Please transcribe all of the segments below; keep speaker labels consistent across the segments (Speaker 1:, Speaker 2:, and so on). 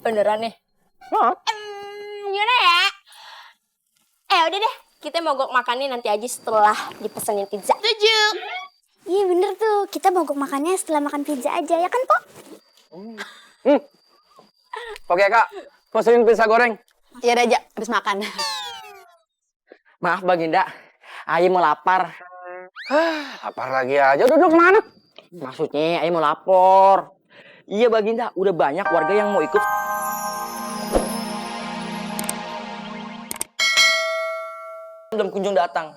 Speaker 1: Beneran nih? Gimana ya? Udah deh, kita mogok makannya nanti aja setelah dipesenin pizza.
Speaker 2: Setuju.
Speaker 3: Iya bener tuh, kita mogok makannya setelah makan pizza aja, ya kan, Pok?
Speaker 4: Oke Kak, pesenin pizza goreng.
Speaker 1: Ya udah aja, habis makan.
Speaker 4: Maaf Baginda, Ayi mau lapar. Lapar lagi aja, duduk mana? Maksudnya Ayi mau lapor. Iya Baginda, udah banyak warga yang mau ikut. Belum kunjung datang.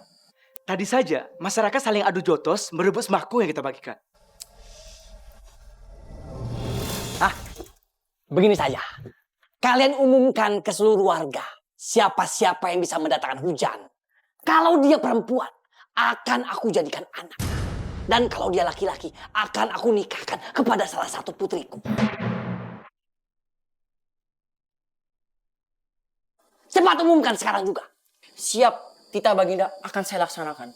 Speaker 5: Tadi saja, masyarakat saling adu jotos merebut sembako yang kita bagikan.
Speaker 6: Begini saja, kalian umumkan ke seluruh warga siapa-siapa yang bisa mendatangkan hujan. Kalau dia perempuan, akan aku jadikan anak. Dan kalau dia laki-laki, akan aku nikahkan kepada salah satu putriku. Cepat umumkan sekarang juga.
Speaker 4: Siap, Tita Baginda akan saya laksanakan.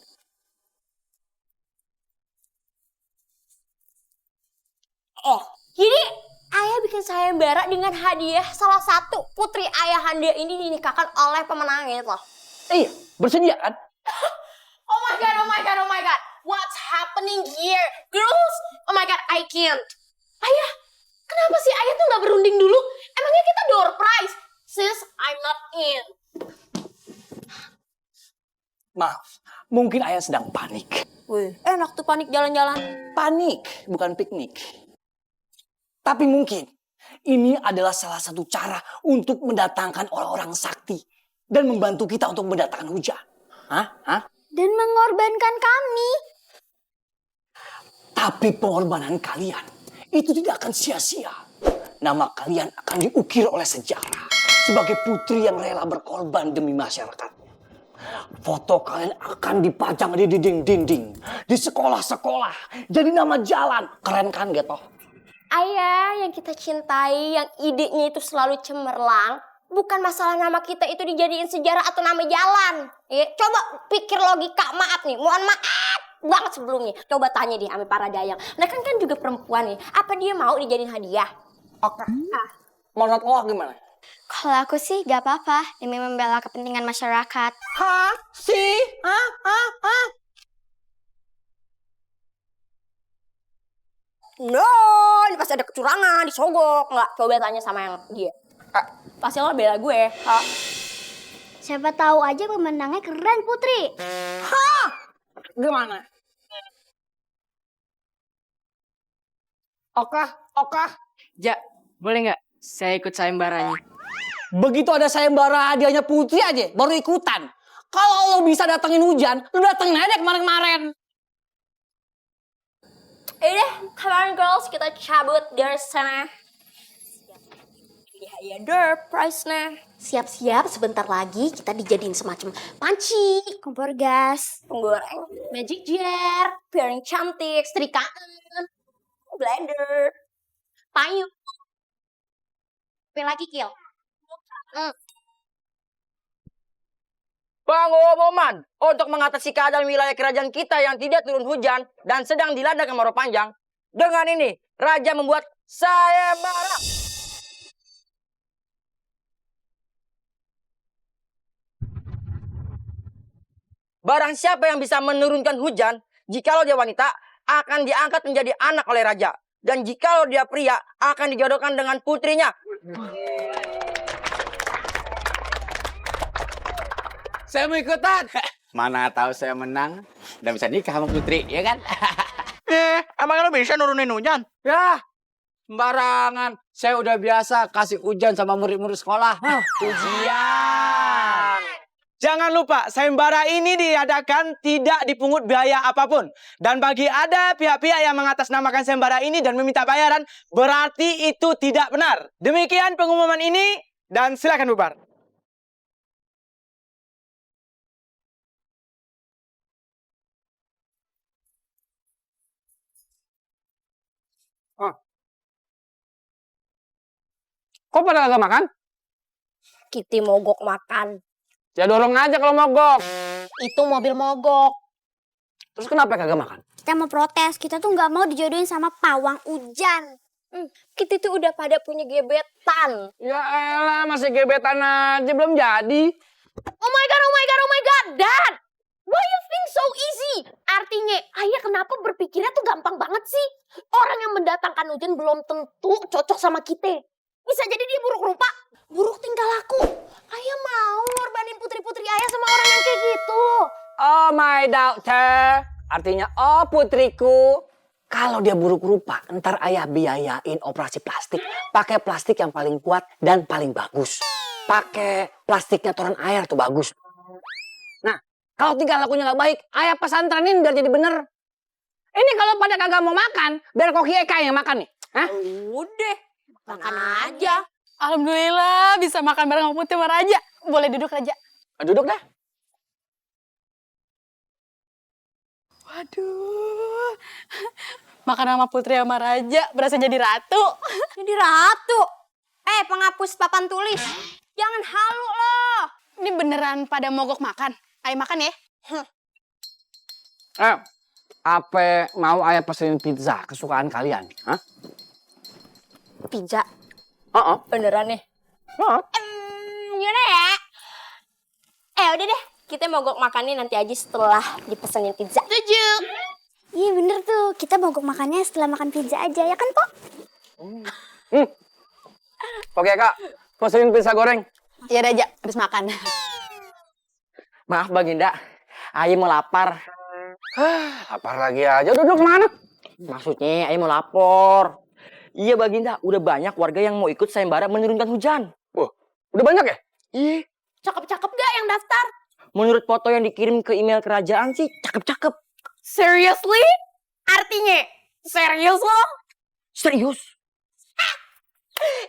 Speaker 1: Jadi ayah bikin sayembara dengan hadiah salah satu putri ayahanda ini dinikahkan oleh pemenangnya itu loh.
Speaker 4: Iya, bersedia kan?
Speaker 1: Oh my god, oh my god, oh my god. What's happening here? Girls, oh my god, I can't. Ayah, kenapa sih ayah tuh gak berunding dulu? Emangnya kita door prize? Sis, I'm not in.
Speaker 6: Maaf, mungkin ayah sedang panik.
Speaker 1: Wih, enak tuh panik jalan-jalan.
Speaker 6: Panik, bukan piknik. Tapi mungkin ini adalah salah satu cara untuk mendatangkan orang-orang sakti dan membantu kita untuk mendatangkan hujan.
Speaker 3: Dan mengorbankan kami.
Speaker 6: Tapi pengorbanan kalian itu tidak akan sia-sia. Nama kalian akan diukir oleh sejarah sebagai putri yang rela berkorban demi masyarakatnya. Foto kalian akan dipajang di dinding-dinding, di sekolah-sekolah, jadi nama jalan. Keren kan gitu?
Speaker 1: Ayah yang kita cintai, yang idenya itu selalu cemerlang, bukan masalah nama kita itu dijadiin sejarah atau nama jalan. Ya, coba pikir logika, maaf nih, mohon maaf banget sebelumnya. Coba tanya deh sama para dayang. Mereka kan juga perempuan nih, apa dia mau dijadiin hadiah?
Speaker 4: Oke. Menurut lo gimana?
Speaker 3: Kalau aku sih gak apa-apa demi membela kepentingan masyarakat.
Speaker 1: No, ini pasti ada kecurangan, disogok. Nggak, coba tanya sama yang dia. Pasti lo bela gue.
Speaker 3: Siapa tahu aja pemenangnya keren, Putri.
Speaker 4: Gimana? Oke.
Speaker 2: Ja, boleh nggak saya ikut sayembaranya?
Speaker 6: Begitu ada sayembara hadiahnya putri aja, baru ikutan. Kalau lo bisa datengin hujan, lo datengin aja kemarin-kemarin.
Speaker 1: Deh, come on girls, kita cabut dari sana. Hadiah door prize-nya. Siap-siap, sebentar lagi kita dijadiin semacam panci,
Speaker 3: Kompor gas.
Speaker 1: penggoreng, magic jar, piring cantik, setrikaan, blender, payung. Apa lagi, Kil?
Speaker 4: Pengumuman untuk mengatasi keadaan wilayah kerajaan kita yang tidak turun hujan dan sedang dilanda kemarau panjang. Dengan ini, Raja membuat sayembara. Barang siapa yang bisa menurunkan hujan, jikalau dia wanita, akan diangkat menjadi anak oleh Raja. Dan jikalau dia pria, akan dijodohkan dengan putrinya.
Speaker 7: Saya mau ikutan. Mana tahu saya menang dan bisa nikah sama putri, ya kan?
Speaker 4: Emang lo bisa nurunin hujan?
Speaker 7: Ya, sembarangan. Saya udah biasa kasih hujan sama murid-murid sekolah. Ujian.
Speaker 5: Jangan lupa, sayembara ini diadakan tidak dipungut biaya apapun. Dan bagi ada pihak-pihak yang mengatasnamakan sayembara ini dan meminta bayaran, berarti itu tidak benar. Demikian pengumuman ini, dan silakan bubar.
Speaker 4: Kok pada kagak makan?
Speaker 1: Kita mogok makan.
Speaker 4: Ya dorong aja kalau mogok.
Speaker 1: Itu mobil mogok.
Speaker 4: Terus kenapa kagak makan?
Speaker 3: Kita mau protes, kita tuh nggak mau dijodohin sama pawang hujan.
Speaker 1: Kita tuh udah pada punya gebetan.
Speaker 4: Ya elah, masih gebetan aja belum jadi.
Speaker 1: Oh my god, oh my god, oh my god, Dad! Why you think so easy? Artinya, ayah kenapa berpikirnya tuh gampang banget sih? Orang yang mendatangkan hujan belum tentu cocok sama kita. Bisa jadi dia buruk rupa, buruk tingkah laku. Ayah mau ngorbanin putri-putri ayah sama orang yang kayak gitu.
Speaker 4: Oh my daughter. Artinya, oh putriku. Kalau dia buruk rupa, ntar ayah biayain operasi plastik. Pakai plastik yang paling kuat dan paling bagus. Pakai plastiknya turun air tuh bagus. Nah, kalau tingkah lakunya nggak baik, ayah pesantrenin biar jadi bener. Ini kalau pada kagak mau makan, biar Koki Eka yang makan nih. Hah?
Speaker 1: Udah, makan aja.
Speaker 8: Alhamdulillah bisa makan bareng sama Putri sama Raja. Boleh duduk, Raja.
Speaker 4: Duduk dah.
Speaker 8: Waduh. Makan sama Putri sama Raja berasa jadi ratu.
Speaker 1: Jadi ratu. Penghapus papan tulis. Jangan halu loh.
Speaker 8: Ini beneran pada mogok makan. Ayo makan ya.
Speaker 4: Apa mau ayah pesenin pizza kesukaan kalian? Hah?
Speaker 1: Pizza.
Speaker 4: Beneran nih?
Speaker 1: Gimana ya? Udah deh. Kita mogok makannya nanti aja setelah dipesenin pizza.
Speaker 8: Setuju.
Speaker 3: Iya bener tuh, kita mogok makannya setelah makan pizza aja, ya kan, Po?
Speaker 4: Oke kak, pesenin pizza goreng.
Speaker 8: Ya Raja, habis makan.
Speaker 4: Maaf Baginda, ayah mau lapar. Lapar lagi aja, duduk kemana? Maksudnya ayah mau lapor. Iya Baginda, udah banyak warga yang mau ikut sayembara menurunkan hujan. Wah, udah banyak ya? Iya.
Speaker 1: Cakep-cakep gak yang daftar?
Speaker 4: Menurut foto yang dikirim ke email kerajaan sih, cakep-cakep.
Speaker 1: Seriously? Artinya serius loh?
Speaker 4: Serius?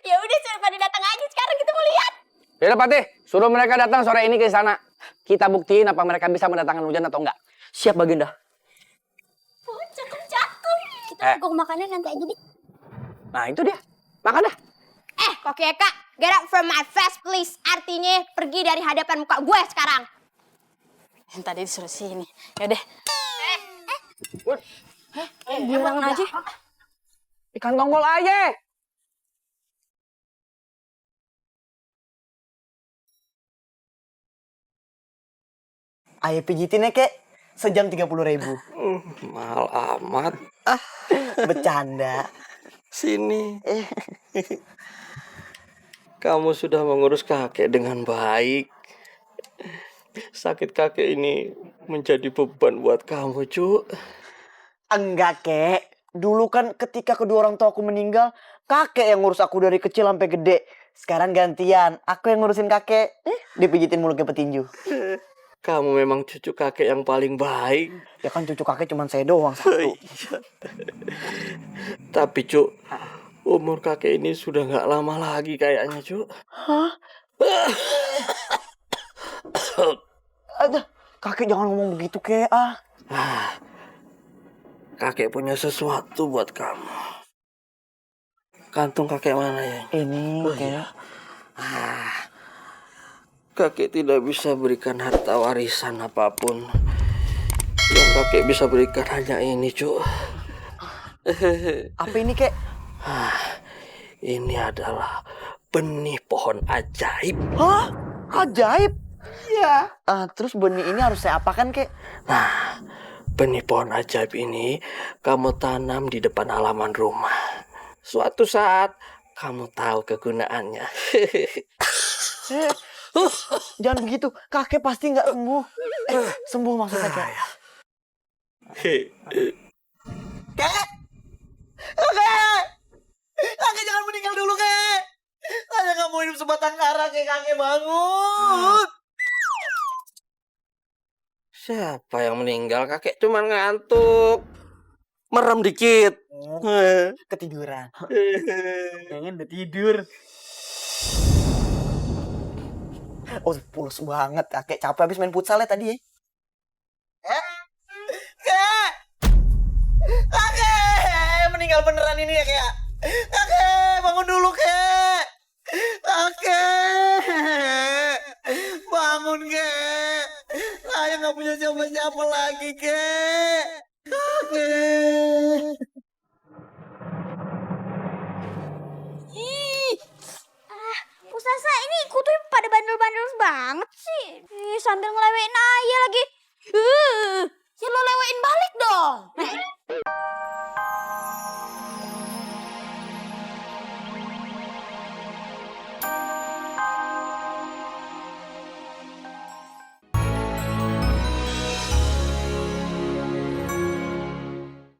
Speaker 1: Ya udah, suruh pada datang aja sekarang kita mau lihat.
Speaker 4: Ya Patih, suruh mereka datang sore ini ke sana. Kita buktiin apa mereka bisa mendatangkan hujan atau enggak. Siap Baginda.
Speaker 1: Oh, cakep-cakep.
Speaker 3: Kita mogok makannya nanti aja deh.
Speaker 4: Nah itu dia, makan dah.
Speaker 1: Koki Eka, get out from my face please. Artinya pergi dari hadapan muka gue sekarang.
Speaker 8: Yang tadi disuruh sini. Yaudah.
Speaker 1: Bilang aja.
Speaker 4: Ikan tonggol aja.
Speaker 9: Ayo pijitin ya, Kek. Sejam 30.000.
Speaker 6: Mahal amat.
Speaker 9: Bercanda.
Speaker 6: Sini. Kamu sudah mengurus kakek dengan baik. Sakit kakek ini menjadi beban buat kamu, Cuk.
Speaker 9: Enggak, Kek. Dulu kan ketika kedua orang tua aku meninggal, kakek yang ngurus aku dari kecil sampai gede. Sekarang gantian, aku yang ngurusin kakek. Dipijitin mulutnya petinju.
Speaker 6: Kamu memang cucu kakek yang paling baik.
Speaker 9: Ya kan cucu kakek cuma saya doang satu.
Speaker 6: Tapi, Cuk, umur kakek ini sudah nggak lama lagi kayaknya, Cuk.
Speaker 9: Hah? Aduh, kakek jangan ngomong begitu, Kek.
Speaker 6: Kakek punya sesuatu buat kamu. Kantung kakek mana ya?
Speaker 9: Ini, Kek.
Speaker 6: Kakek tidak bisa berikan harta warisan apapun. Yang kakek bisa berikan hanya ini, Cuk.
Speaker 9: Apa ini, Kek?
Speaker 6: Ini adalah benih pohon ajaib.
Speaker 9: Hah? Ajaib? Iya. Terus benih ini harus saya apakan, Kek?
Speaker 6: Nah, benih pohon ajaib ini kamu tanam di depan halaman rumah. Suatu saat kamu tahu kegunaannya.
Speaker 9: Jangan begitu, kakek pasti nggak sembuh. Sembuh maksudnya, Kek. Kek! Kakek! Kakek jangan meninggal dulu, Kek! Saya nggak mau hidup sebatang kara, Kakek bangun!
Speaker 6: Siapa yang meninggal? Kakek cuma ngantuk. Merem dikit.
Speaker 9: Ketiduran. Jangan udah tidur. Oh, pulas banget. Kakek capek habis main futsal ya tadi ya. Kek! Kakek! Meninggal beneran ini ya, Kek? Kakek! Bangun dulu, Kek! Kakek! Bangun, Kek! Saya nggak punya siapa-siapa lagi, Kek! Kakek!
Speaker 3: masa ini kutu pada bandel-bandel banget sih. Sambil ngelewein ayah lagi.
Speaker 1: Ya lo lewain balik dong.